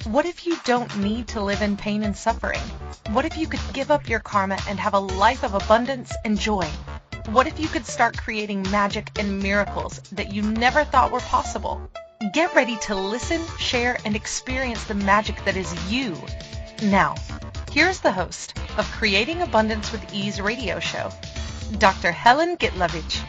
What if you don't need to live in pain and suffering? What if you could give up your karma and have a life of abundance and joy? What if you could start creating magic and miracles that you never thought were possible? Get ready to listen, share, and experience the magic that is you. Now, here's the host of Creating Abundance with Ease radio show, Dr. Helen Gitlevich.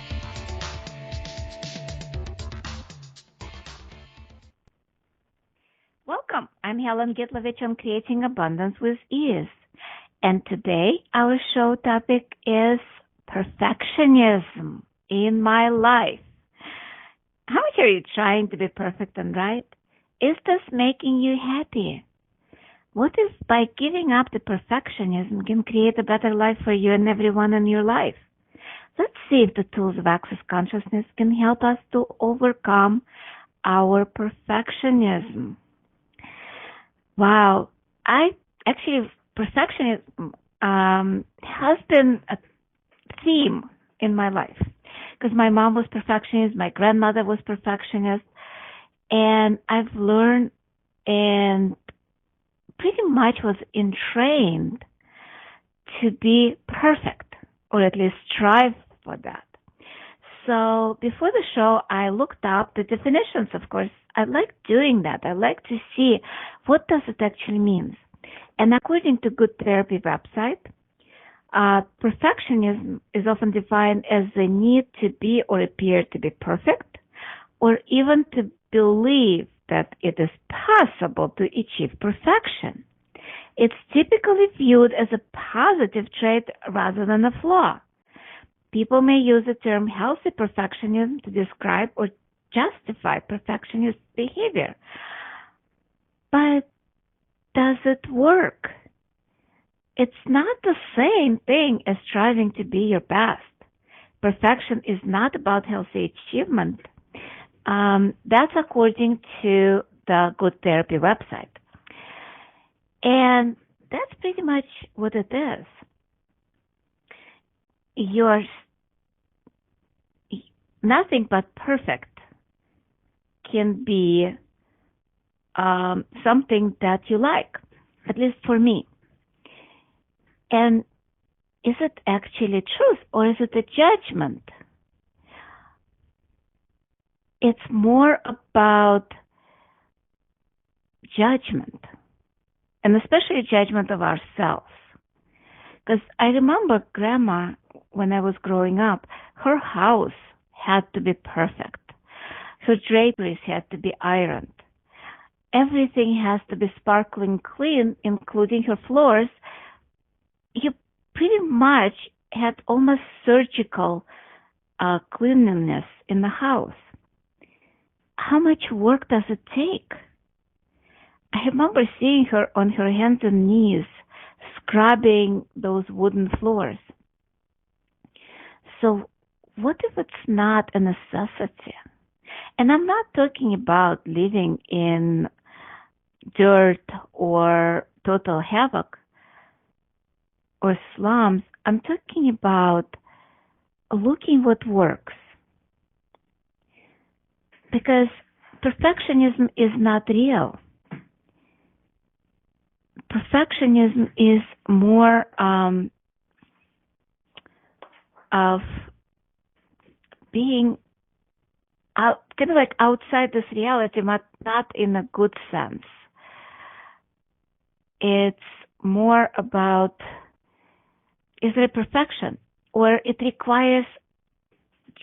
Welcome. I'm Helen Gitlevich on Creating Abundance with Ease. And today our show topic is perfectionism in my life. How much are you trying to be perfect and right? Is this making you happy? What if by giving up the perfectionism can create a better life for you and everyone in your life? Let's see if the tools of Access Consciousness can help us to overcome our perfectionism. Wow. Perfectionism has been a theme in my life because my mom was perfectionist, my grandmother was perfectionist, and I've learned and pretty much was entrained to be perfect, or at least strive for that. So before the show, I looked up the definitions, of course. I like doing that. I like to see what does it actually mean. And according to Good Therapy website, perfectionism is often defined as the need to be or appear to be perfect, or even to believe that it is possible to achieve perfection. It's typically viewed as a positive trait rather than a flaw. People may use the term healthy perfectionism to describe or justify perfectionist behavior. But does it work? It's not the same thing as striving to be your best. Perfection is not about healthy achievement. That's according to the Good Therapy website. And that's pretty much what it is. You're nothing but perfect can be something that you like, at least for me. And is it actually truth or is it a judgment? It's more about judgment, and especially judgment of ourselves. Because I remember Grandma, when I was growing up, her house had to be perfect. Her draperies had to be ironed. Everything has to be sparkling clean, including her floors. You pretty much had almost surgical cleanliness in the house. How much work does it take? I remember seeing her on her hands and knees scrubbing those wooden floors. So what if it's not a necessity? And I'm not talking about living in dirt or total havoc or slums. I'm talking about looking what works. Because perfectionism is not real. Perfectionism is more of being out, kind of like outside this reality, but not in a good sense. It's more about, is there perfection? Or it requires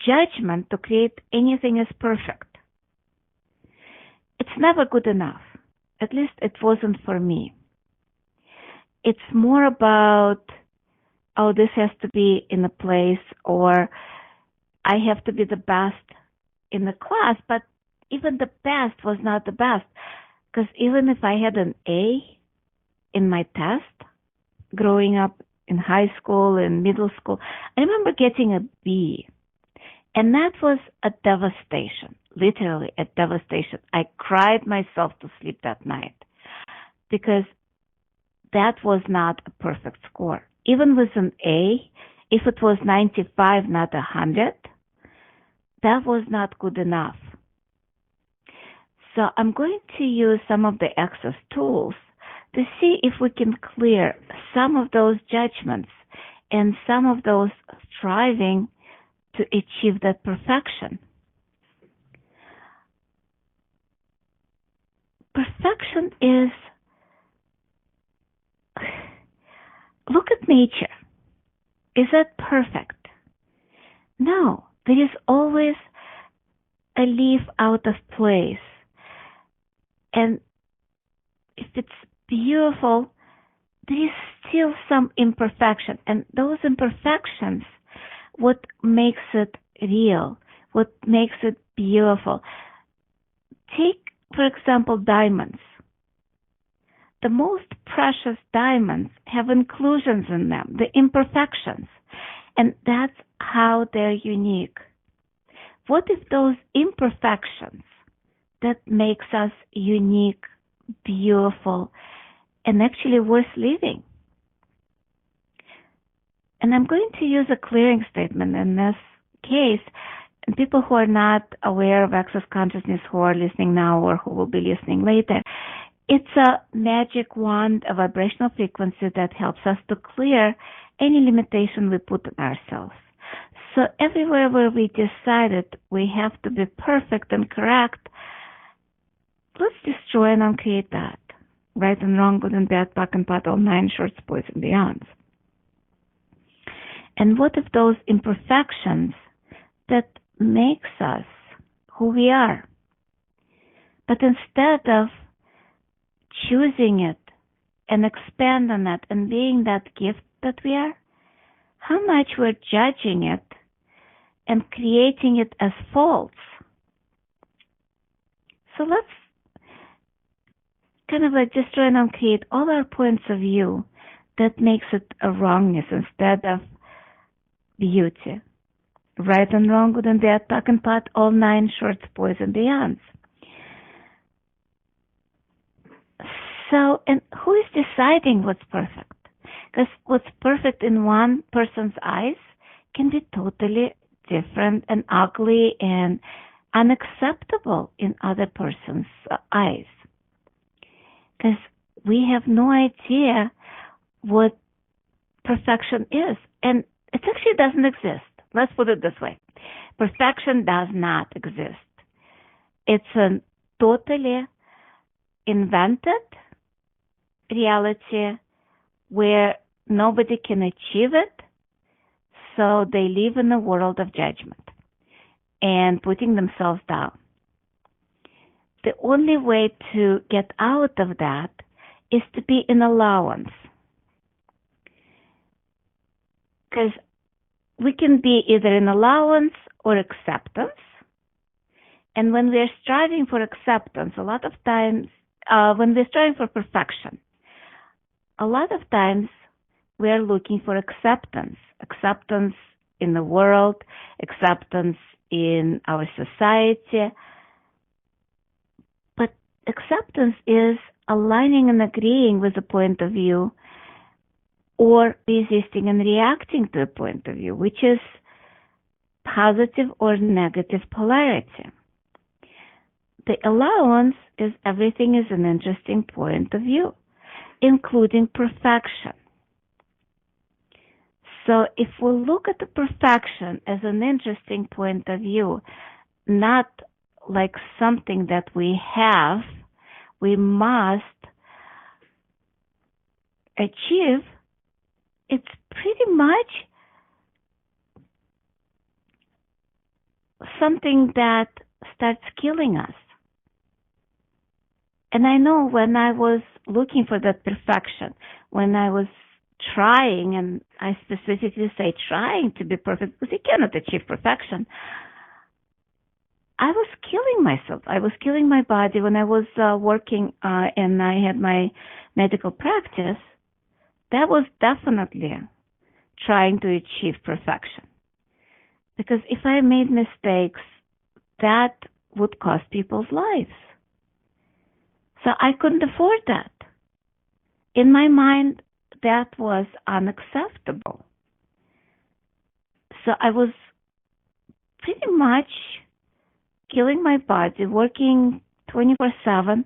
judgment to create anything as perfect. It's never good enough. At least it wasn't for me. It's more about, oh, this has to be in a place, or I have to be the best in the class, but even the best was not the best. Because even if I had an A in my test, growing up in high school and middle school, I remember getting a B. And that was a devastation, literally a devastation. I cried myself to sleep that night because that was not a perfect score. Even with an A, if it was 95, not 100, that was not good enough. So I'm going to use some of the Access tools to see if we can clear some of those judgments and some of those striving to achieve that perfection. Perfection is, look at nature. Is that perfect? No, there is always a leaf out of place. And if it's beautiful, there is still some imperfection. And those imperfections, what makes it real, what makes it beautiful. Take, for example, diamonds. The most precious diamonds have inclusions in them, the imperfections. And that's how they're unique. What if those imperfections that makes us unique, beautiful, and actually worth living? And I'm going to use a clearing statement in this case. And people who are not aware of Access Consciousness, who are listening now or who will be listening later, it's a magic wand, a vibrational frequency that helps us to clear any limitation we put on ourselves. So everywhere where we decided we have to be perfect and correct, let's destroy and uncreate that. Right and wrong, good and bad, back and pat, all nine shorts, boys and beyonds. And what if those imperfections that makes us who we are, but instead of choosing it and expand on it and being that gift that we are, how much we're judging it and creating it as faults. So let's kind of like destroy and uncreate all our points of view that makes it a wrongness instead of beauty. Right and wrong, good and bad, back and pat, all nine shorts, boys and beyonds. So, and who is deciding what's perfect? Because what's perfect in one person's eyes can be totally different and ugly and unacceptable in other person's eyes. Because we have no idea what perfection is. And it actually doesn't exist. Let's put it this way. Perfection does not exist. It's a totally invented reality where nobody can achieve it, so they live in a world of judgment and putting themselves down. The only way to get out of that is to be in allowance. Because we can be either in allowance or acceptance. And when we're striving for acceptance, a lot of times, when we're striving for perfection, a lot of times we're looking for acceptance. Acceptance in the world, acceptance in our society. But acceptance is aligning and agreeing with a point of view or resisting and reacting to a point of view, which is positive or negative polarity. The allowance is everything is an interesting point of view, including perfection. So if we look at the perfection as an interesting point of view, not like something that we have, we must achieve, it's pretty much something that starts killing us. And I know when I was looking for that perfection, when I was trying, and I specifically say trying to be perfect, because you cannot achieve perfection, I was killing myself. I was killing my body when I was working and I had my medical practice. That was definitely trying to achieve perfection. Because if I made mistakes, that would cost people's lives. So I couldn't afford that. In my mind, that was unacceptable. So I was pretty much killing my body, working 24/7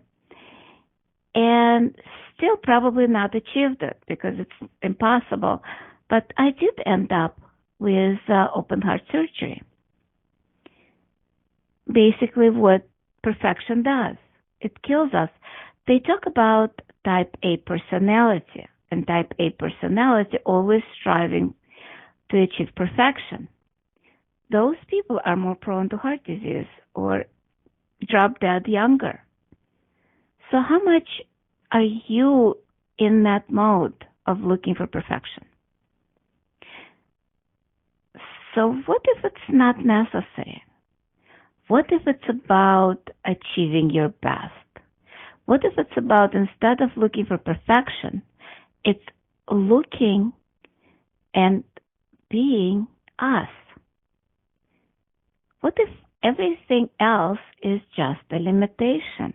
and still probably not achieved it because it's impossible. But I did end up with open heart surgery. Basically what perfection does, it kills us. They talk about type A personality, and type A personality always striving to achieve perfection. Those people are more prone to heart disease or drop dead younger. So how much are you in that mode of looking for perfection? So what if it's not necessary? What if it's about achieving your best? What if it's about, instead of looking for perfection, it's looking and being us? What if everything else is just a limitation?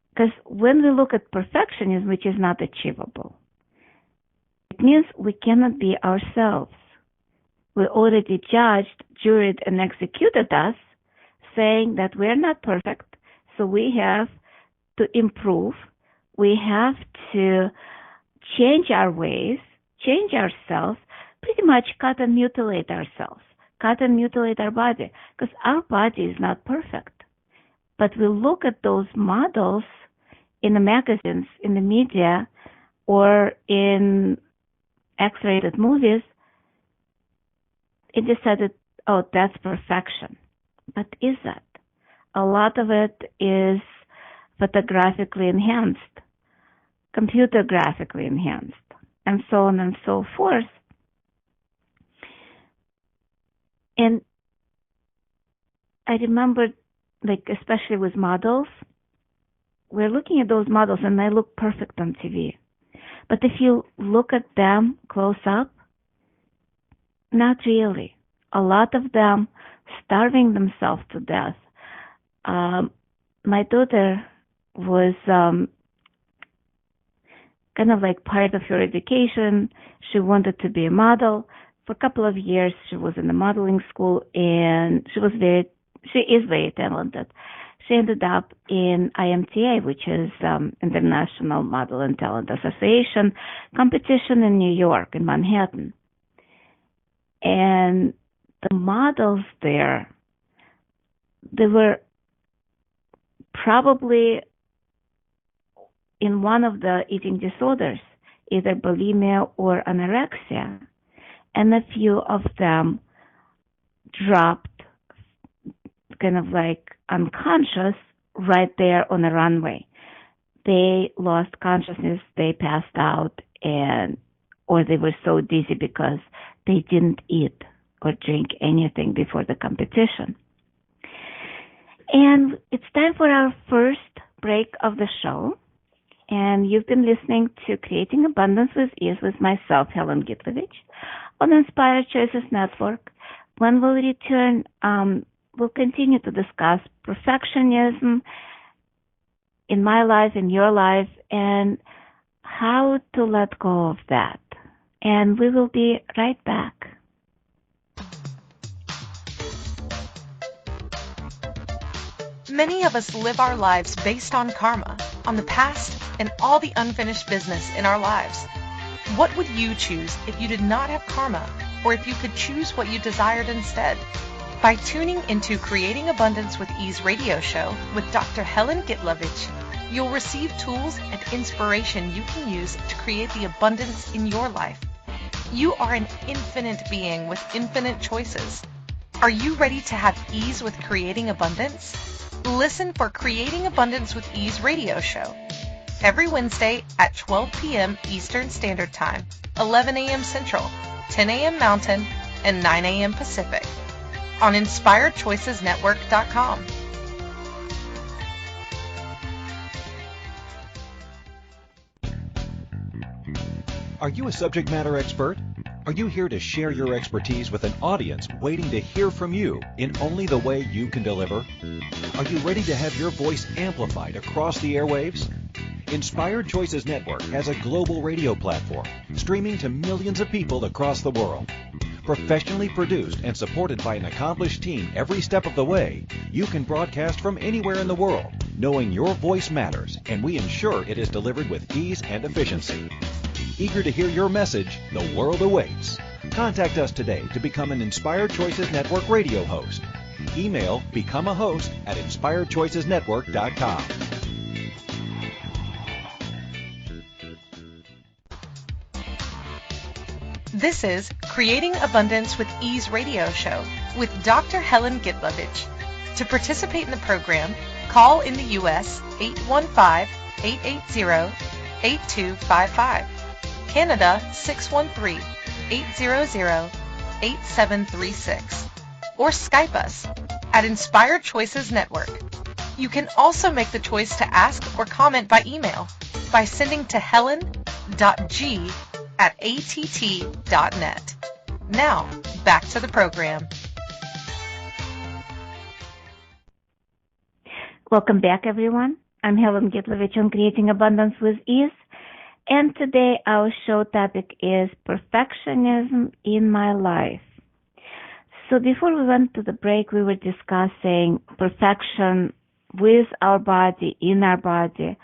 Because when we look at perfectionism, which is not achievable, it means we cannot be ourselves. We already judged, juried, and executed us, saying that we're not perfect, so we have to improve. We have to change our ways, change ourselves, pretty much cut and mutilate ourselves, cut and mutilate our body, because our body is not perfect. But we look at those models in the magazines, in the media, or in X-rated movies, it decided, oh, that's perfection. But is that? A lot of it is photographically enhanced, computer graphically enhanced, and so on and so forth. And I remember, like, especially with models, we're looking at those models and they look perfect on TV. But if you look at them close up, not really. A lot of them starving themselves to death. My daughter was kind of like part of her education. She wanted to be a model. For a couple of years, she was in the modeling school, and she is very talented. She ended up in IMTA, which is International Model and Talent Association competition in New York, in Manhattan. And the models there, they were probably in one of the eating disorders, either bulimia or anorexia. And a few of them dropped kind of like unconscious right there on the runway. They lost consciousness, they passed out, or they were so dizzy because they didn't eat or drink anything before the competition. And it's time for our first break of the show. And you've been listening to Creating Abundance with Ease with myself, Helen Gitlevich, on Inspired Choices Network. When we'll return, we'll continue to discuss perfectionism in my life, in your life, and how to let go of that. And we will be right back. Many of us live our lives based on karma, on the past, and all the unfinished business in our lives. What would you choose if you did not have karma, or if you could choose what you desired instead? By tuning into Creating Abundance with Ease radio show with Dr. Helen Gitlevich, you'll receive tools and inspiration you can use to create the abundance in your life. You are an infinite being with infinite choices. Are you ready to have ease with creating abundance? Listen for Creating Abundance with Ease radio show every Wednesday at 12 p.m. Eastern Standard Time, 11 a.m. Central, 10 a.m. Mountain, and 9 a.m. Pacific on InspiredChoicesNetwork.com. Are you a subject matter expert? Are you here to share your expertise with an audience waiting to hear from you in only the way you can deliver? Are you ready to have your voice amplified across the airwaves? Inspired Choices Network has a global radio platform streaming to millions of people across the world. Professionally produced and supported by an accomplished team every step of the way, you can broadcast from anywhere in the world, knowing your voice matters, and we ensure it is delivered with ease and efficiency. Eager to hear your message, the world awaits. Contact us today to become an Inspired Choices Network radio host. Email becomeahost@inspiredchoicesnetwork.com. This is Creating Abundance with Ease radio show with Dr. Helen Gitlevich. To participate in the program, call in the U.S. 815-880-8255, Canada 613-800-8736, or Skype us at Inspired Choices Network. You can also make the choice to ask or comment by email by sending to helen.g@att.net. Now, back to the program. Welcome back, everyone. I'm Helen Gitlevich on Creating Abundance with Ease, and today our show topic is perfectionism in my life. So before we went to the break, we were discussing perfection with our body, in our body,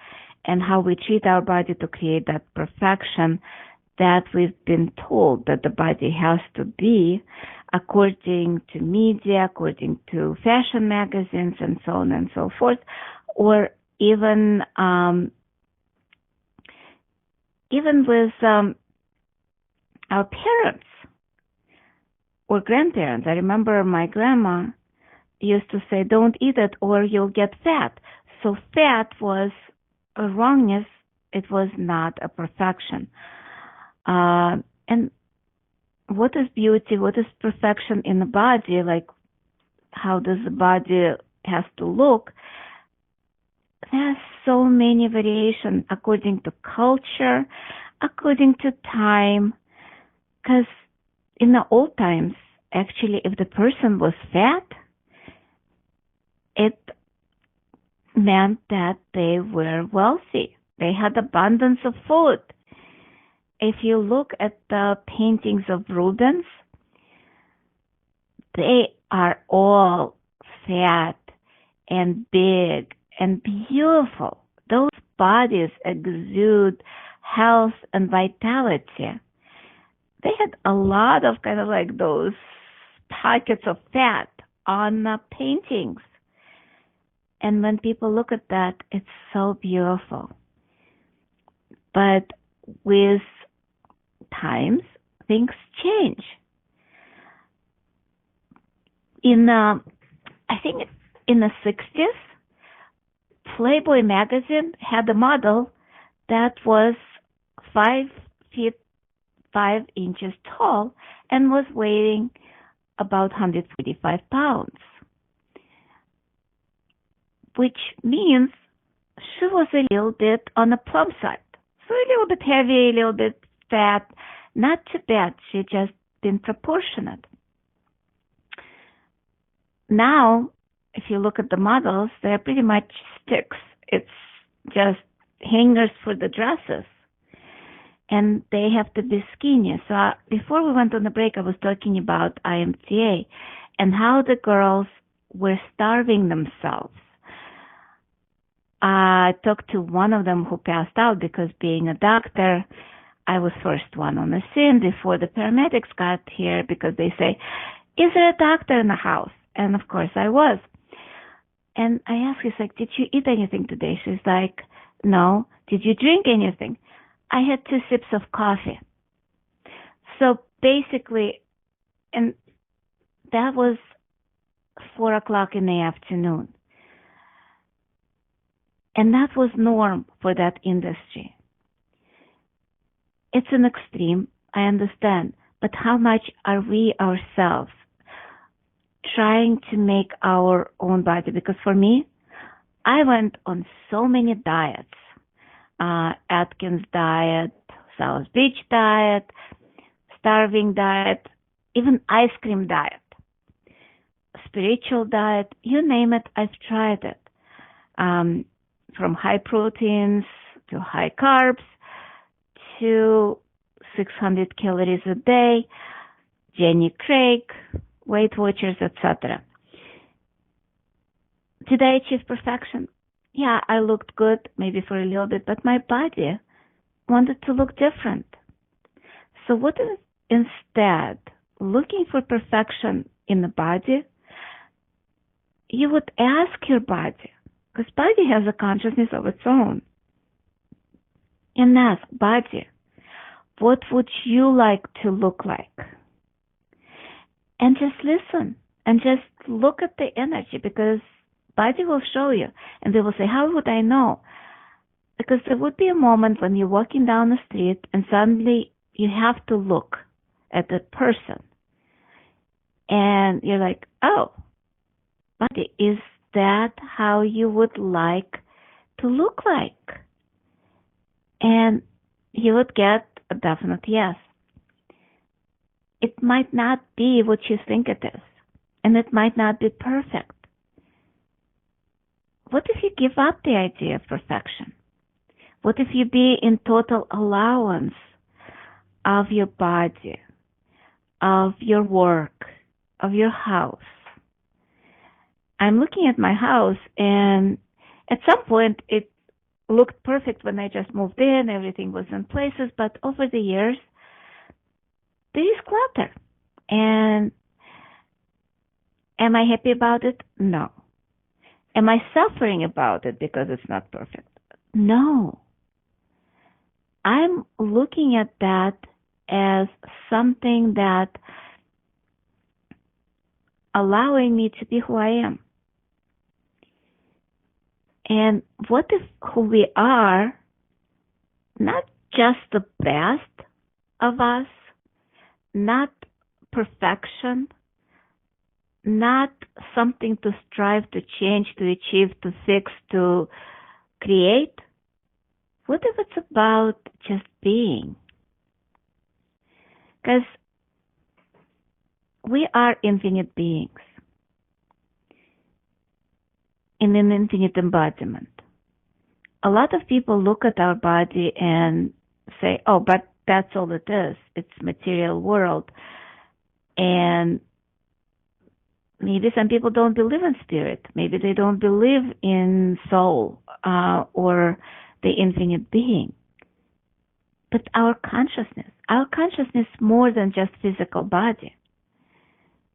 and how we treat our body to create that perfection that we've been told that the body has to be according to media, according to fashion magazines, and so on and so forth, or even with our parents or grandparents. I remember my grandma used to say, don't eat it or you'll get fat. So fat was a wrongness. It was not a perfection. And what is beauty? What is perfection in the body? Like, how does the body has to look? There's so many variations according to culture, according to time. Because in the old times, actually, if the person was fat, it meant that they were wealthy. They had abundance of food. If you look at the paintings of Rubens, they are all fat and big and beautiful. Those bodies exude health and vitality. They had a lot of kind of like those pockets of fat on the paintings. And when people look at that, it's so beautiful. But with times, things change. I think in the 60s, Playboy magazine had a model that was 5 feet 5 inches tall and was weighing about 145 pounds, which means she was a little bit on the plump side. So a little bit heavy, a little bit fat, not too bad. She just been proportionate. Now, if you look at the models, they're pretty much sticks. It's just hangers for the dresses. And they have to be skinny. So before we went on the break, I was talking about IMTA and how the girls were starving themselves. I talked to one of them who passed out because being a doctor, I was first one on the scene before the paramedics got here because they say, is there a doctor in the house? And of course I was. And I asked her, like, did you eat anything today? She's like, no. Did you drink anything? I had 2 sips of coffee. So basically, and that was 4 o'clock in the afternoon. And that was norm for that industry. It's an extreme, I understand, but how much are we ourselves trying to make our own body? Because for me, I went on so many diets. Atkins diet, South Beach diet, starving diet, even ice cream diet, spiritual diet, you name it, I've tried it. From high proteins to high carbs to 600 calories a day, Jenny Craig, Weight Watchers, etc. Did I achieve perfection? Yeah, I looked good, maybe for a little bit, but my body wanted to look different. So what if instead, looking for perfection in the body, you would ask your body, because body has a consciousness of its own, and ask, body, what would you like to look like? And just listen and just look at the energy, because body will show you. And they will say, how would I know? Because there would be a moment when you're walking down the street and suddenly you have to look at the person. And you're like, oh, body, is that how you would like to look like? And you would get a definite yes. It might not be what you think it is, and it might not be perfect. What if you give up the idea of perfection? What if you be in total allowance of your body, of your work, of your house? I'm looking at my house, and at some point it looked perfect when I just moved in, everything was in places, but over the years, there is clutter. And am I happy about it? No. Am I suffering about it because it's not perfect? No. I'm looking at that as something that allowing me to be who I am. And what if who we are, not just the best of us, not perfection, not something to strive to change, to achieve, to fix, to create? What if it's about just being? Because we are infinite beings in an infinite embodiment. A lot of people look at our body and say, oh, but that's all it is. It's material world. And maybe some people don't believe in spirit. Maybe they don't believe in soul or the infinite being. But our consciousness more than just physical body.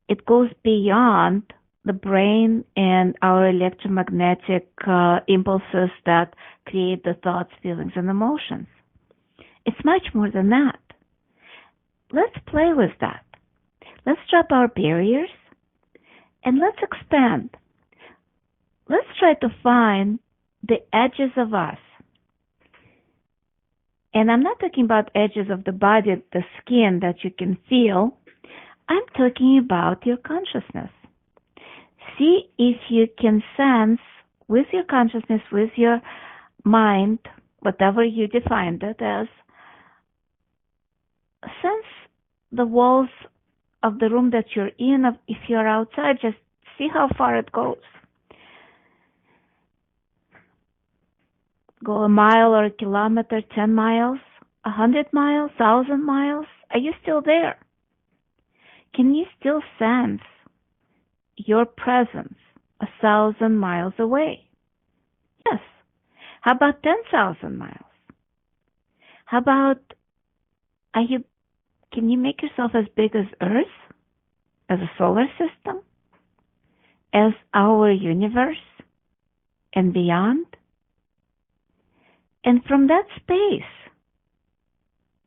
It goes beyond the brain and our electromagnetic impulses that create the thoughts, feelings, and emotions. It's much more than that. Let's play with that. Let's drop our barriers and let's expand. Let's try to find the edges of us. And I'm not talking about edges of the body, the skin that you can feel. I'm talking about your consciousness. See if you can sense with your consciousness, with your mind, whatever you defined it as, sense the walls of the room that you're in. If you're outside, just see how far it goes. Go a mile or a kilometer, 10 miles, 100 miles, 1,000 miles. Are you still there? Can you still sense your presence 1,000 miles away? Yes. How about 10,000 miles? How about, can you make yourself as big as Earth, as a solar system, as our universe, and beyond? And from that space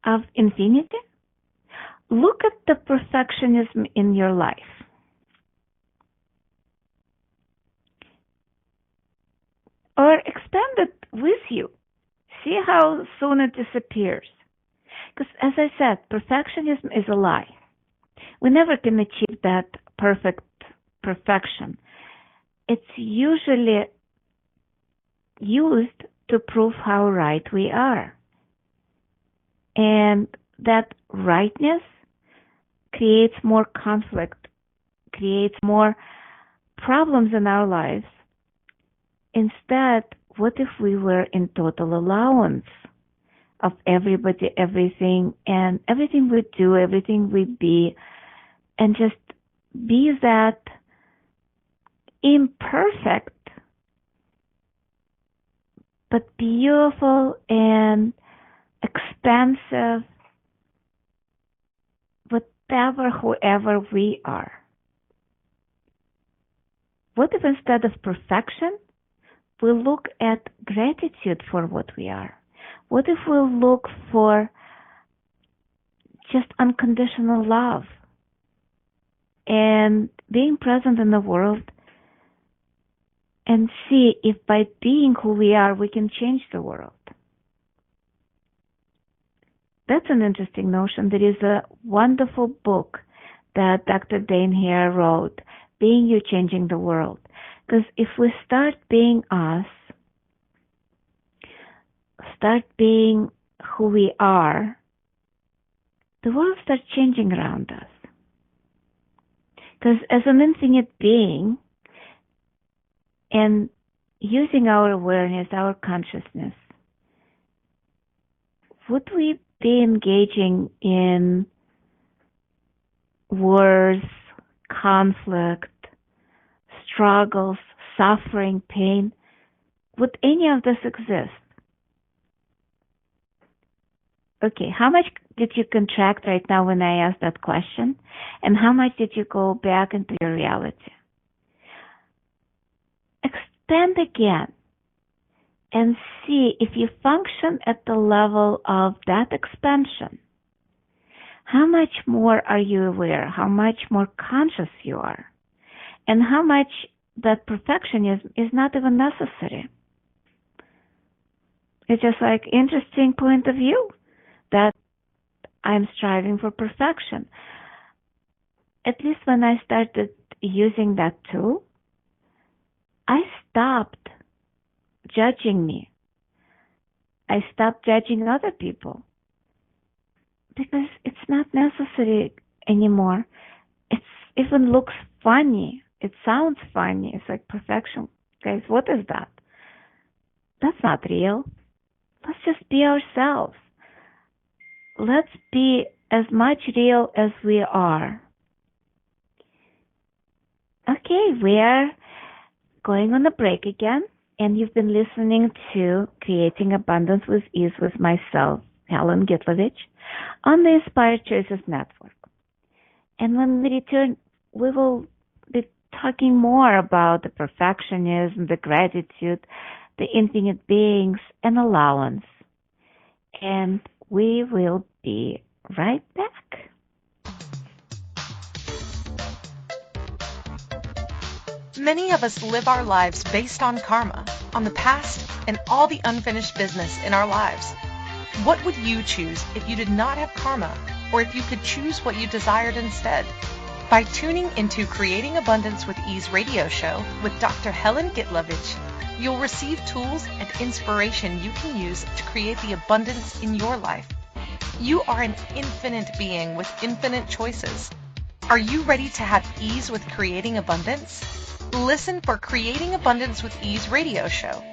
of infinity, look at the perfectionism in your life. Or expand it with you. See how soon it disappears. Because as I said, perfectionism is a lie. We never can achieve that perfection. It's usually used to prove how right we are. And that rightness creates more conflict, creates more problems in our lives. Instead, what if we were in total allowance of everybody, everything, and everything we do, everything we be, and just be that imperfect but beautiful and expansive, whatever, whoever we are. What if instead of perfection, we look at gratitude for what we are? What if we look for just unconditional love and being present in the world and see if by being who we are, we can change the world? That's an interesting notion. There is a wonderful book that Dr. Dane Hare wrote, Being You, Changing the World. Because if we start being us, start being who we are, the world starts changing around us. Because as an infinite being, and using our awareness, our consciousness, would we be engaging in wars, conflict, struggles, suffering, pain? Would any of this exist? Okay, how much did you contract right now when I asked that question? And how much did you go back into your reality? Expand again and see if you function at the level of that expansion. How much more are you aware? How much more conscious you are? And how much that perfectionism is not even necessary. It's just like interesting point of view that I'm striving for perfection. At least when I started using that tool, I stopped judging me. I stopped judging other people because it's not necessary anymore. It even looks funny. It sounds funny. It's like perfection. Guys, what is that? That's not real. Let's just be ourselves. Let's be as much real as we are. Okay, we are going on a break again, and you've been listening to Creating Abundance with Ease with myself, Helen Gitlevich, on the Inspired Choices Network. And when we return, we will be talking more about the perfectionism, the gratitude, the infinite beings, and allowance. And we will be right back. Many of us live our lives based on karma, on the past, and all the unfinished business in our lives. What would you choose if you did not have karma, or if you could choose what you desired instead? By tuning into Creating Abundance with Ease radio show with Dr. Helen Gitlevich, you'll receive tools and inspiration you can use to create the abundance in your life. You are an infinite being with infinite choices. Are you ready to have ease with creating abundance? Listen for Creating Abundance with Ease radio show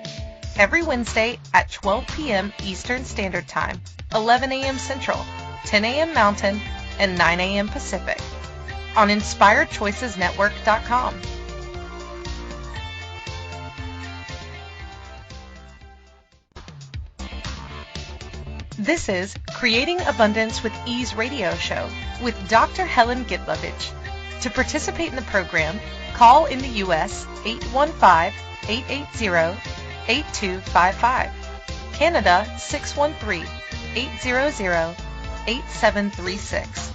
every Wednesday at 12 p.m. Eastern Standard Time, 11 a.m. Central, 10 a.m. Mountain, and 9 a.m. Pacific on InspiredChoicesNetwork.com. This is Creating Abundance with Ease radio show with Dr. Helen Gitlevich. To participate in the program, call in the U.S. 815-880-8255, Canada 613-800-8736,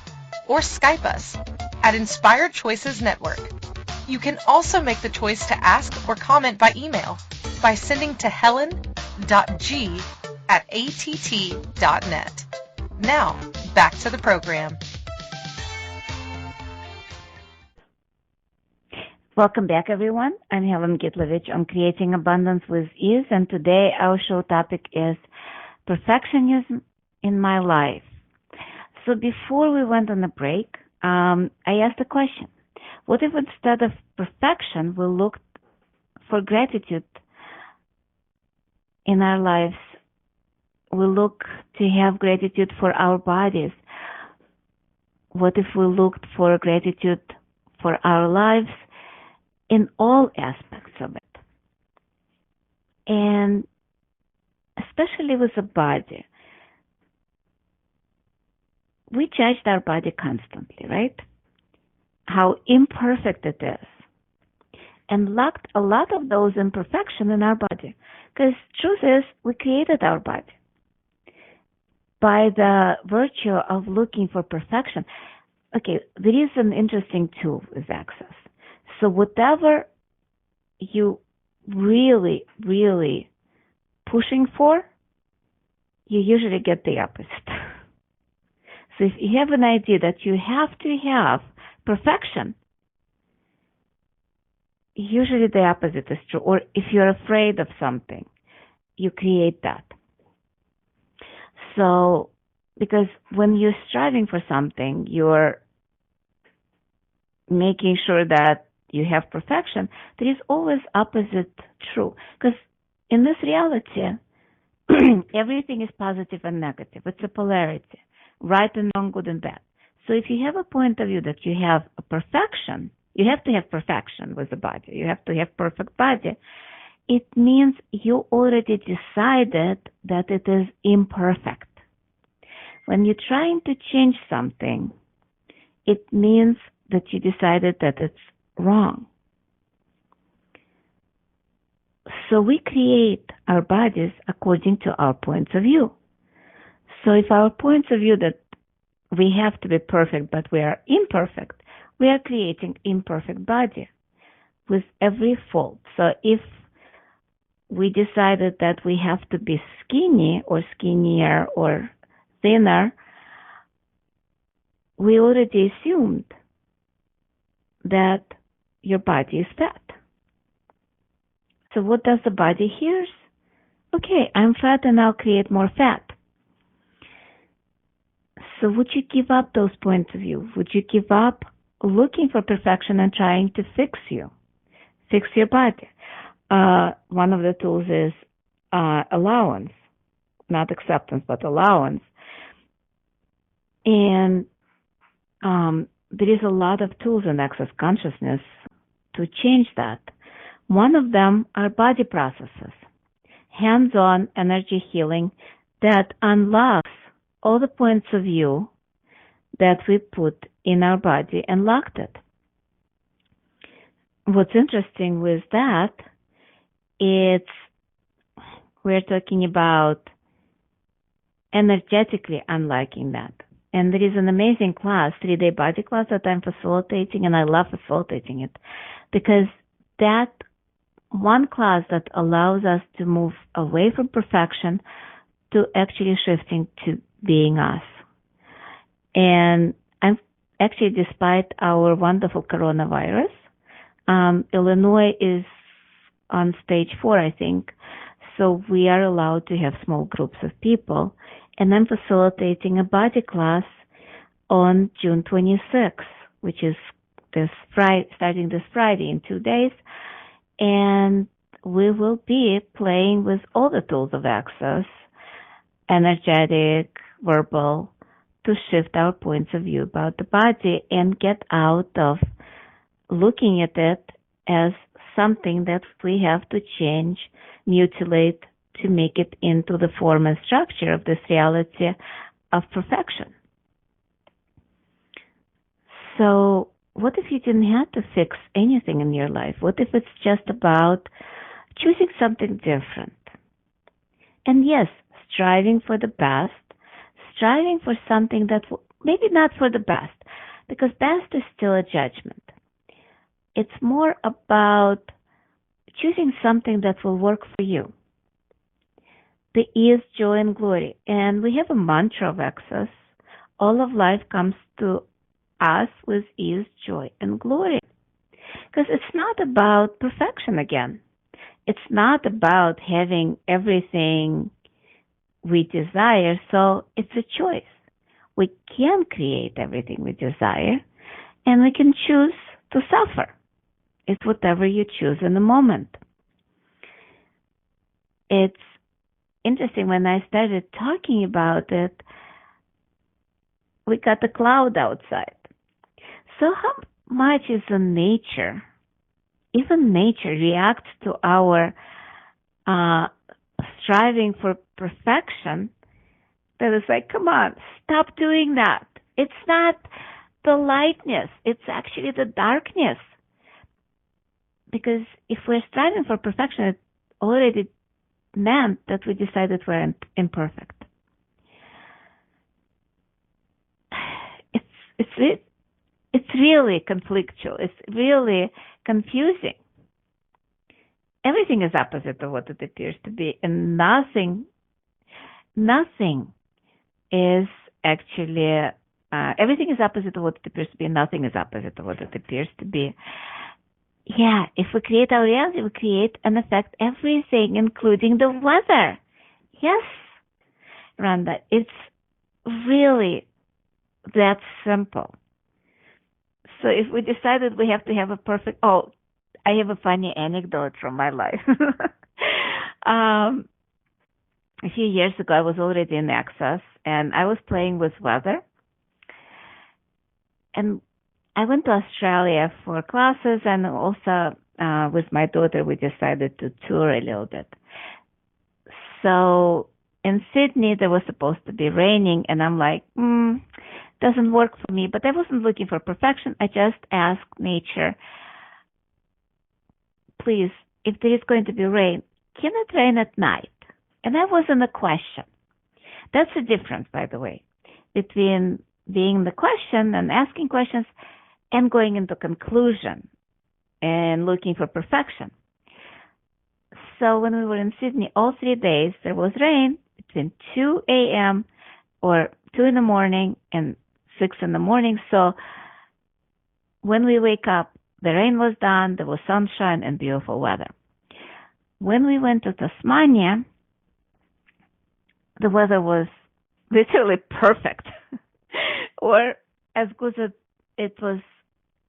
or Skype us at Inspired Choices Network. You can also make the choice to ask or comment by email by sending to helen.g@att.net. Now, back to the program. Welcome back, everyone. I'm Helen Gitlevich on Creating Abundance with Ease, and today our show topic is perfectionism in my life. So before we went on the break, I asked a question. What if instead of perfection, we looked for gratitude in our lives? We look to have gratitude for our bodies, What if we looked for gratitude for our lives in all aspects of it? And especially with the body. We judge our body constantly, right? How imperfect it is. And lacked a lot of those imperfections in our body. Because truth is, we created our body. By the virtue of looking for perfection. Okay, there is an interesting tool with Access. So whatever you really, really pushing for, you usually get the opposite. So if you have an idea that you have to have perfection, usually the opposite is true. Or if you're afraid of something, you create that. So, because when you're striving for something, you're making sure that you have perfection, there is always opposite true. Because in this reality, everything is positive and negative. It's a polarity, right and wrong, good and bad. So if you have a point of view that you have a perfection, you have to have perfection with the body. You have to have perfect body. It means you already decided that it is imperfect. When you're trying to change something, it means that you decided that it's wrong. So we create our bodies according to our points of view. So if our points of view that we have to be perfect but we are imperfect, we are creating imperfect body with every fault. So if we decided that we have to be skinny or skinnier or thinner, we already assumed that your body is fat. So what does the body hear? Okay, I'm fat and I'll create more fat. So would you give up those points of view? Would you give up looking for perfection and trying to fix your body? One of the tools is allowance, not acceptance, but allowance. And there is a lot of tools in Access Consciousness to change that. One of them are body processes, hands-on energy healing that unlocks all the points of view that we put in our body and locked it. What's interesting with that, we're talking about energetically unlocking that. And there is an amazing class, 3-day body class that I'm facilitating, and I love facilitating it because that one class that allows us to move away from perfection to actually shifting to being us. And I'm actually, despite our wonderful coronavirus, Illinois is on stage 4, I think. So we are allowed to have small groups of people. And I'm facilitating a body class on June 26th, which is starting this Friday in 2 days. And we will be playing with all the tools of Access, energetic, verbal, to shift our points of view about the body and get out of looking at it as something that we have to change, mutilate, to make it into the form and structure of this reality of perfection. So what if you didn't have to fix anything in your life? What if it's just about choosing something different? And yes, striving for the best, striving for something that maybe not for the best, because best is still a judgment. It's more about choosing something that will work for you. The ease, joy, and glory. And we have a mantra of Access. All of life comes to us with ease, joy, and glory. Because it's not about perfection again. It's not about having everything we desire, so it's a choice. We can create everything we desire, and we can choose to suffer. It's whatever you choose in the moment. It's interesting, when I started talking about it, we got a cloud outside. So how much is in nature? Even nature reacts to our striving for perfection. That is like, come on, stop doing that. It's not the lightness, it's actually the darkness. Because if we're striving for perfection, it already meant that we decided we're imperfect. It's really conflictual. It's really confusing. Everything is opposite of what it appears to be, and nothing is actually, everything is opposite of what it appears to be, and nothing is opposite of what it appears to be. Yeah, if we create our reality, we create and affect everything, including the weather. Yes, Rhonda, it's really that simple. So if we decided we have to have a perfect, I have a funny anecdote from my life. A few years ago, I was already in Access, and I was playing with weather. And I went to Australia for classes, and also with my daughter, we decided to tour a little bit. So in Sydney, there was supposed to be raining, and I'm like, doesn't work for me. But I wasn't looking for perfection. I just asked nature, please, if there is going to be rain, can it rain at night? And that wasn't a question. That's the difference, by the way, between being the question and asking questions and going into conclusion and looking for perfection. So when we were in Sydney, all 3 days, there was rain between 2 a.m. or 2 in the morning and 6 in the morning. So when we wake up, the rain was done, there was sunshine and beautiful weather. When we went to Tasmania, the weather was literally perfect, or as good as it was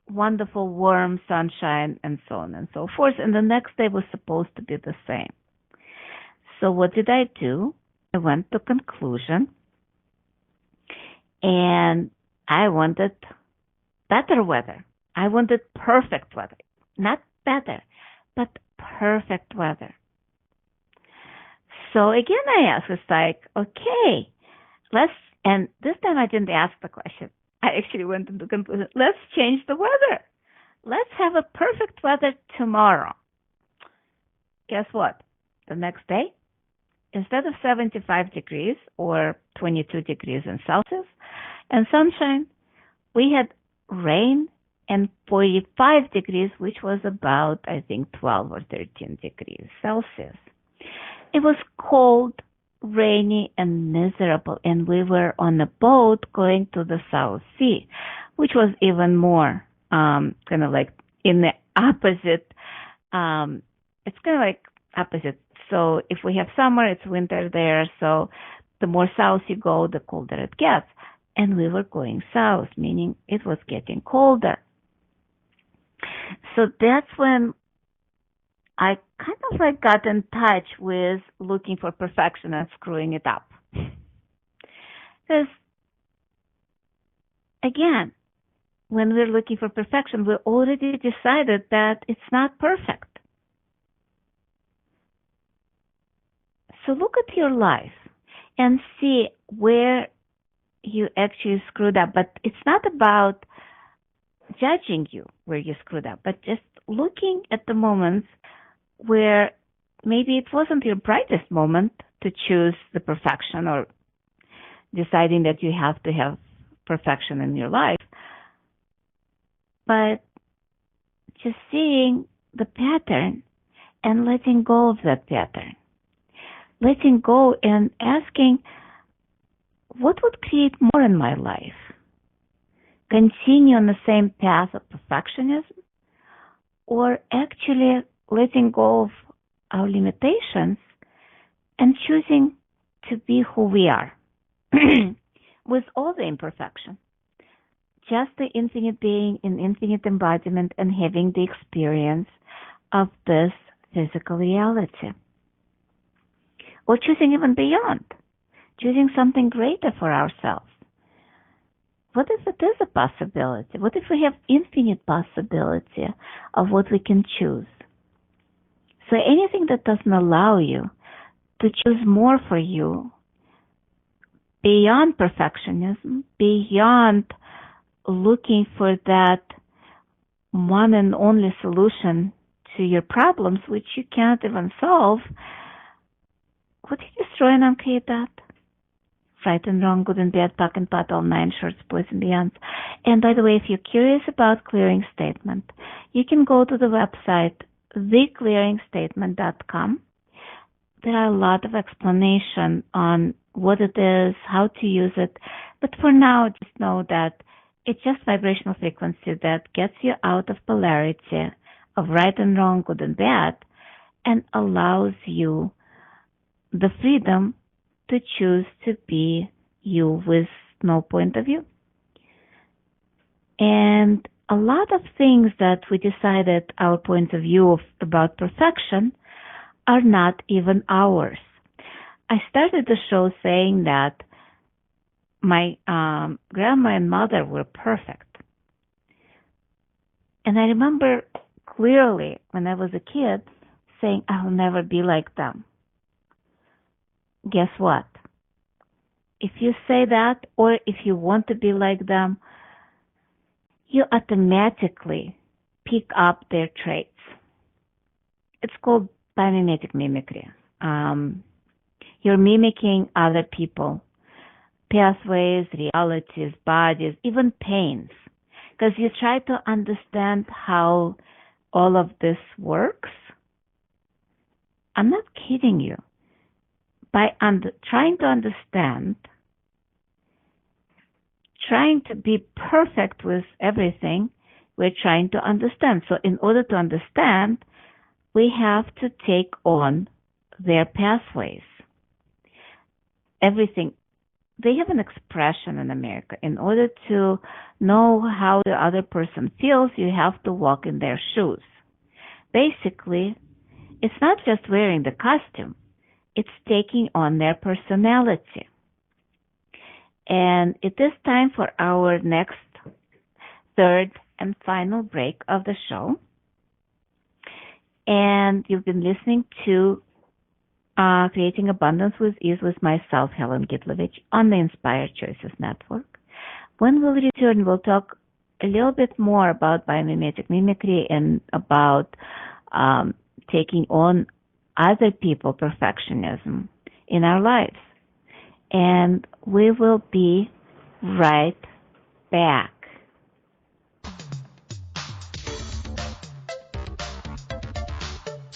wonderful, warm sunshine, and so on and so forth. And the next day was supposed to be the same. So what did I do? I went to conclusion, and I wanted better weather. I wanted perfect weather. Not better, but perfect weather. So again, I asked, it's like, okay, and this time I didn't ask the question. I actually went into conclusion, let's change the weather. Let's have a perfect weather tomorrow. Guess what? The next day, instead of 75 degrees or 22 degrees in Celsius and sunshine, we had rain and 45 degrees, which was about, I think, 12 or 13 degrees Celsius. It was cold, rainy, and miserable, and we were on a boat going to the South Sea, which was even more kind of like in the opposite. It's kind of like opposite. So if we have summer, it's winter there. So the more south you go, the colder it gets. And we were going south, meaning it was getting colder. So that's when I kind of like got in touch with looking for perfection and screwing it up. Because, again, when we're looking for perfection, we already decided that it's not perfect. So look at your life and see where you actually screwed up. But it's not about judging you where you screwed up, but just looking at the moments where maybe it wasn't your brightest moment to choose the perfection or deciding that you have to have perfection in your life, but just seeing the pattern and letting go of that pattern. Letting go and asking, what would create more in my life? Continue on the same path of perfectionism, or actually letting go of our limitations and choosing to be who we are with all the imperfection, just the infinite being in infinite embodiment and having the experience of this physical reality. Or choosing even beyond, choosing something greater for ourselves. what if it is a possibility? What if we have infinite possibility of what we can choose? So anything that doesn't allow you to choose more for you beyond perfectionism, beyond looking for that one and only solution to your problems, which you can't even solve, would you destroy and uncreate that? Right and wrong, good and bad, puck and pot, all nine shorts, boys and beyonds. And by the way, if you're curious about clearing statement, you can go to the website theclearingstatement.com. There are a lot of explanation on what it is, how to use it. But for now, just know that it's just vibrational frequency that gets you out of polarity of right and wrong, good and bad, and allows you the freedom to choose to be you with no point of view. And a lot of things that we decided our point of view about perfection are not even ours. I started the show saying that my grandma and mother were perfect. And I remember clearly when I was a kid saying, I'll never be like them. Guess what? If you say that, or if you want to be like them, you automatically pick up their traits. It's called biomimetic mimicry. You're mimicking other people, pathways, realities, bodies, even pains, because you try to understand how all of this works. I'm not kidding you. By trying to understand, trying to be perfect with everything, we're trying to understand. So in order to understand, we have to take on their pathways. Everything. They have an expression in America. In order to know how the other person feels, you have to walk in their shoes. Basically, it's not just wearing the costume. It's taking on their personality. And it is time for our next, third, and final break of the show. And you've been listening to Creating Abundance with Ease with myself, Helen Gitlevich, on the Inspired Choices Network. When we'll return, we'll talk a little bit more about biomimetic mimicry and about taking on other people perfectionism in our lives. And we will be right back.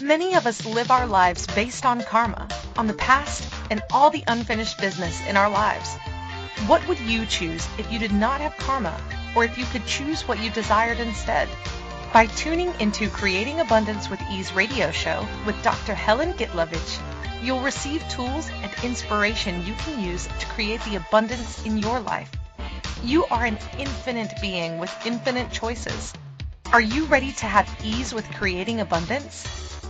Many of us live our lives based on karma, on the past, and all the unfinished business in our lives. What would you choose if you did not have karma, or if you could choose what you desired instead? By tuning into Creating Abundance with Ease radio show with Dr. Helen Gitlevich, you'll receive tools and inspiration you can use to create the abundance in your life. You are an infinite being with infinite choices. Are you ready to have ease with creating abundance?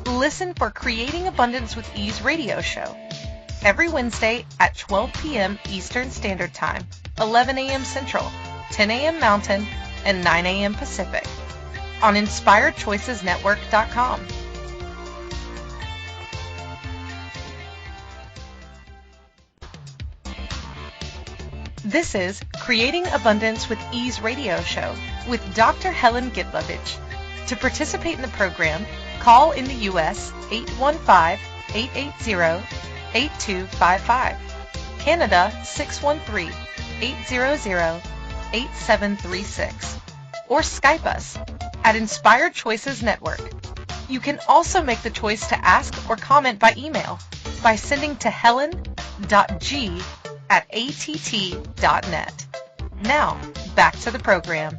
Listen for Creating Abundance with Ease radio show every Wednesday at 12 p.m. Eastern Standard Time, 11 a.m. Central, 10 a.m. Mountain, and 9 a.m. Pacific on InspiredChoicesNetwork.com. This is Creating Abundance with Ease radio show with Dr. Helen Gitlevich. To participate in the program, call in the U.S. 815-880-8255, Canada 613-800-8736, or Skype us at Inspired Choices Network. You can also make the choice to ask or comment by email by sending to helen.g@att.net. Now, back to the program.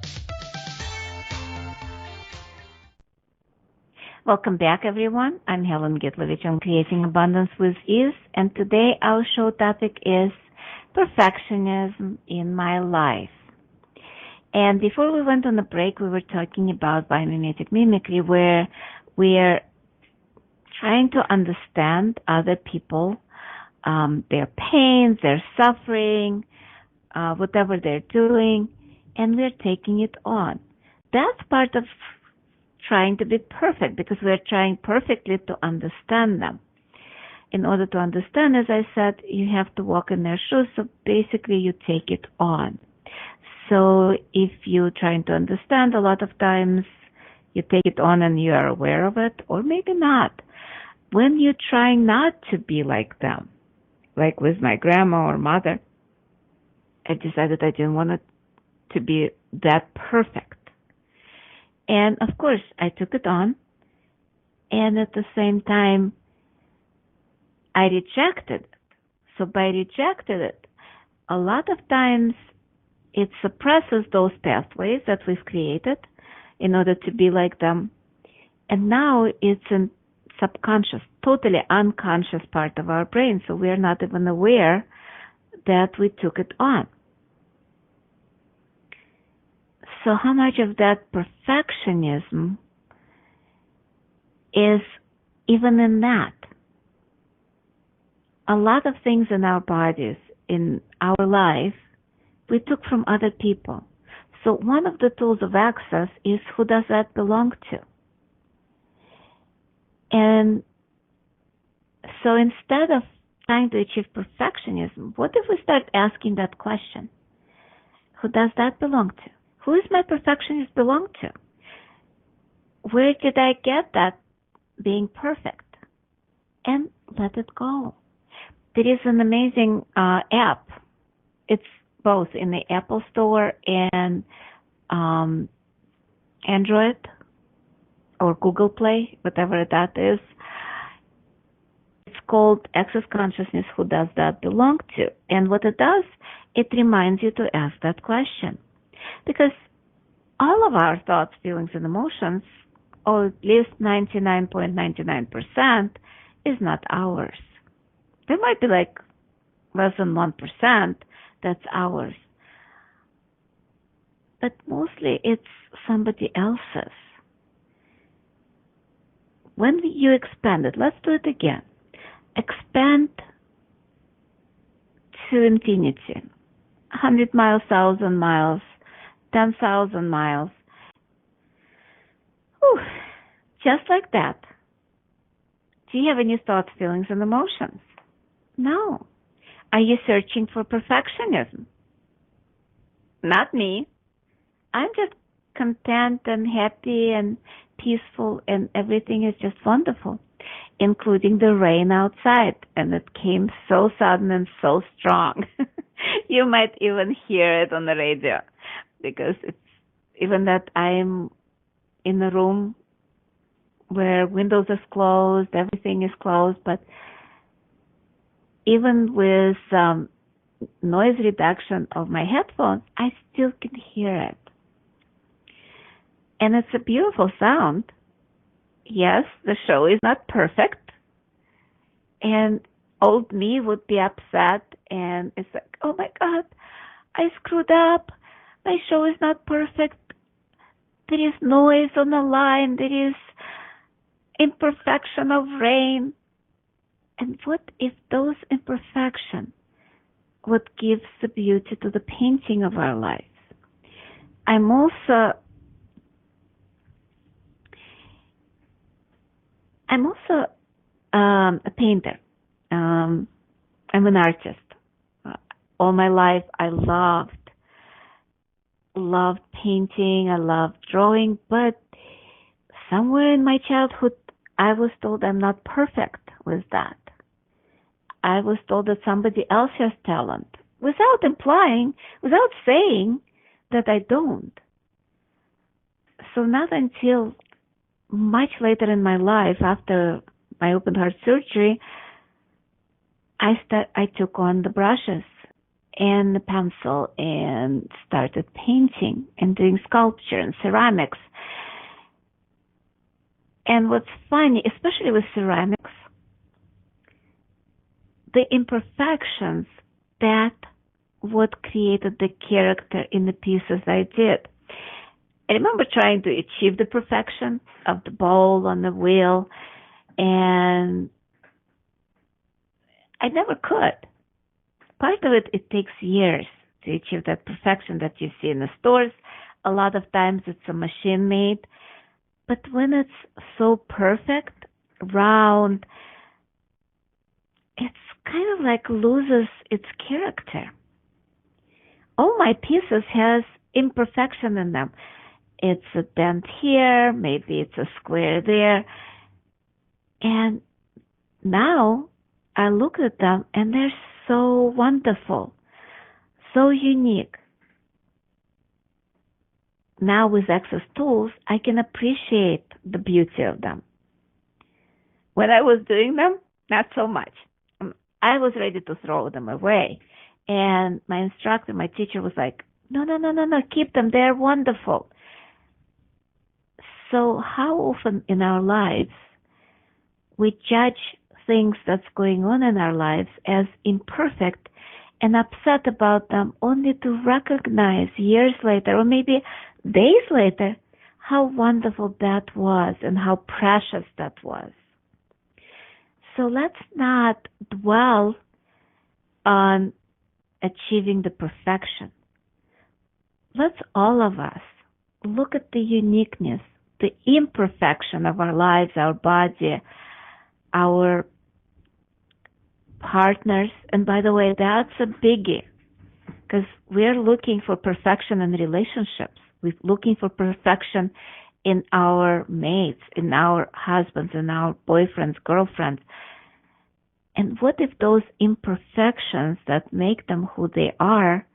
Welcome back, everyone. I'm Helen Gitlevich on Creating Abundance with Ease, and today our show topic is perfectionism in my life. And before we went on the break, we were talking about biomimetic mimicry, where we're trying to understand other people, their pains, their suffering, whatever they're doing, and we're taking it on. That's part of trying to be perfect, because we're trying perfectly to understand them. In order to understand, as I said, you have to walk in their shoes, so basically you take it on. So if you're trying to understand, a lot of times you take it on and you are aware of it, or maybe not. When you're trying not to be like them, like with my grandma or mother, I decided I didn't want it to be that perfect. And of course, I took it on, and at the same time, I rejected it. So by rejecting it, a lot of times it suppresses those pathways that we've created in order to be like them. And now it's in subconscious, totally unconscious part of our brain, so we're not even aware that we took it on. So how much of that perfectionism is even in that? A lot of things in our bodies, in our life, we took from other people. So one of the tools of access is, who does that belong to? And so instead of trying to achieve perfectionism, what if we start asking that question? Who does that belong to? Who is my perfectionist belong to? Where did I get that being perfect? And let it go. There is an amazing app. It's both in the Apple Store and Android or Google Play, whatever that is. It's called Access Consciousness, Who Does That Belong To? And what it does, it reminds you to ask that question. Because all of our thoughts, feelings, and emotions, or at least 99.99%, is not ours. There might be like less than 1% that's ours. But mostly it's somebody else's. When you expand it, let's do it again. Expand to infinity. 100 miles, 1,000 miles, 10,000 miles. Whew. Just like that. Do you have any thoughts, feelings, and emotions? No. Are you searching for perfectionism? Not me. I'm just content and happy and peaceful, and everything is just wonderful, including the rain outside. And it came so sudden and so strong. You might even hear it on the radio, because it's even that I'm in a room where windows are closed, everything is closed, but even with noise reduction of my headphones, I still can hear it. And it's a beautiful sound. Yes, the show is not perfect. And old me would be upset, and it's like, oh my God, I screwed up. My show is not perfect. There is noise on the line. There is imperfection of rain. And what if those imperfections would give the beauty to the painting of our lives? I'm also a painter. I'm an artist. All my life I loved painting, I loved drawing, but somewhere in my childhood I was told I'm not perfect with that. I was told that somebody else has talent, without saying that I don't. So not until much later in my life, after my open heart surgery, I took on the brushes and the pencil and started painting and doing sculpture and ceramics. And what's funny, especially with ceramics, the imperfections, that what created the character in the pieces I did. I remember trying to achieve the perfection of the bowl on the wheel, and I never could. Part of it takes years to achieve that perfection that you see in the stores. A lot of times it's a machine made. But when it's so perfect, round, it's kind of like loses its character. All my pieces has imperfection in them. It's a dent here, maybe it's a square there. And now I look at them and they're so wonderful, so unique. Now with Access Tools, I can appreciate the beauty of them. When I was doing them, not so much. I was ready to throw them away. And my instructor, my teacher was like, no, keep them. They're wonderful. So how often in our lives we judge things that's going on in our lives as imperfect and upset about them only to recognize years later or maybe days later how wonderful that was and how precious that was. So let's not dwell on achieving the perfection. Let's all of us look at the uniqueness, the imperfection of our lives, our body, our partners. And by the way, that's a biggie because we're looking for perfection in relationships. We're looking for perfection in our mates, in our husbands, in our boyfriends, girlfriends. And what if those imperfections that make them who they are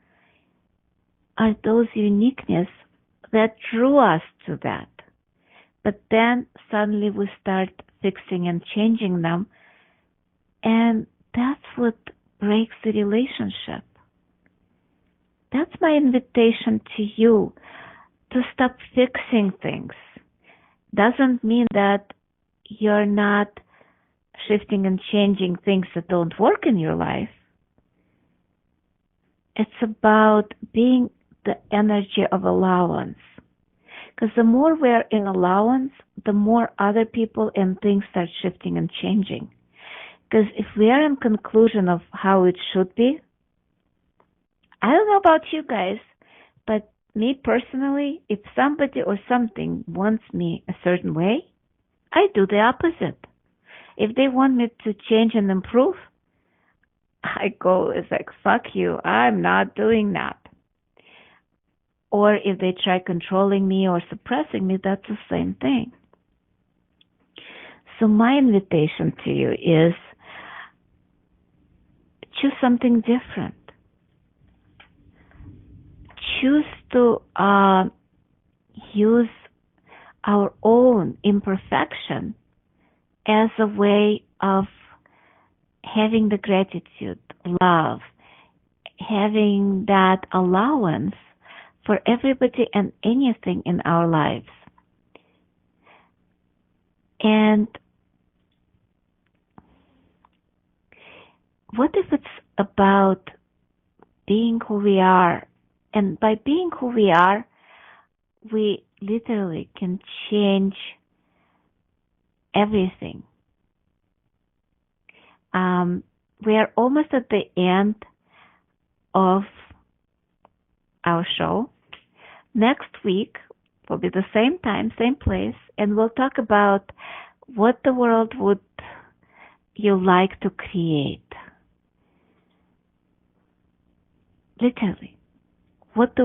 those uniqueness that drew us to that? But then suddenly we start fixing and changing them, and that's what breaks the relationship. That's my invitation to you, to stop fixing things. Doesn't mean that you're not shifting and changing things that don't work in your life. It's about being the energy of allowance. Because the more we're in allowance, the more other people and things start shifting and changing. Because if we are in conclusion of how it should be, I don't know about you guys, but me personally, if somebody or something wants me a certain way, I do the opposite. If they want me to change and improve, I go, it's like, fuck you, I'm not doing that. Or if they try controlling me or suppressing me, that's the same thing. So my invitation to you is choose something different. Choose to use our own imperfection as a way of having the gratitude, love, having that allowance for everybody and anything in our lives. And what if it's about being who we are? And by being who we are, we literally can change everything. We are almost at the end of our show. Next week will be the same time, same place, and we'll talk about what the world would you like to create. Literally, what is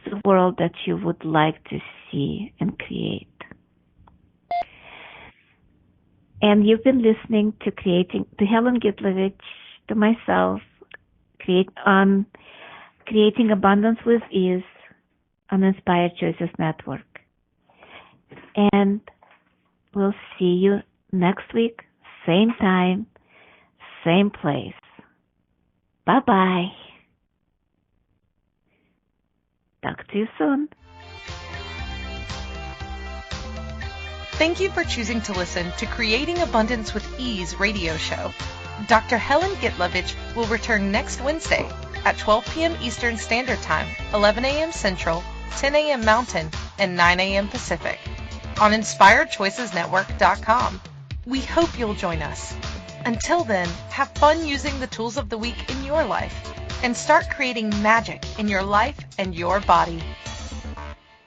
the world that you would like to see and create? And you've been listening to Helen Gitlevich, to myself, Creating Abundance with Ease on Inspired Choices Network. And we'll see you next week, same time, same place. Bye-bye. Talk to you soon. Thank you for choosing to listen to Creating Abundance with Ease radio show. Dr. Helen Gitlevich will return next Wednesday at 12 p.m. Eastern Standard Time, 11 a.m. Central, 10 a.m. Mountain, and 9 a.m. Pacific on InspiredChoicesNetwork.com. We hope you'll join us. Until then, have fun using the tools of the week in your life. and start creating magic in your life and your body.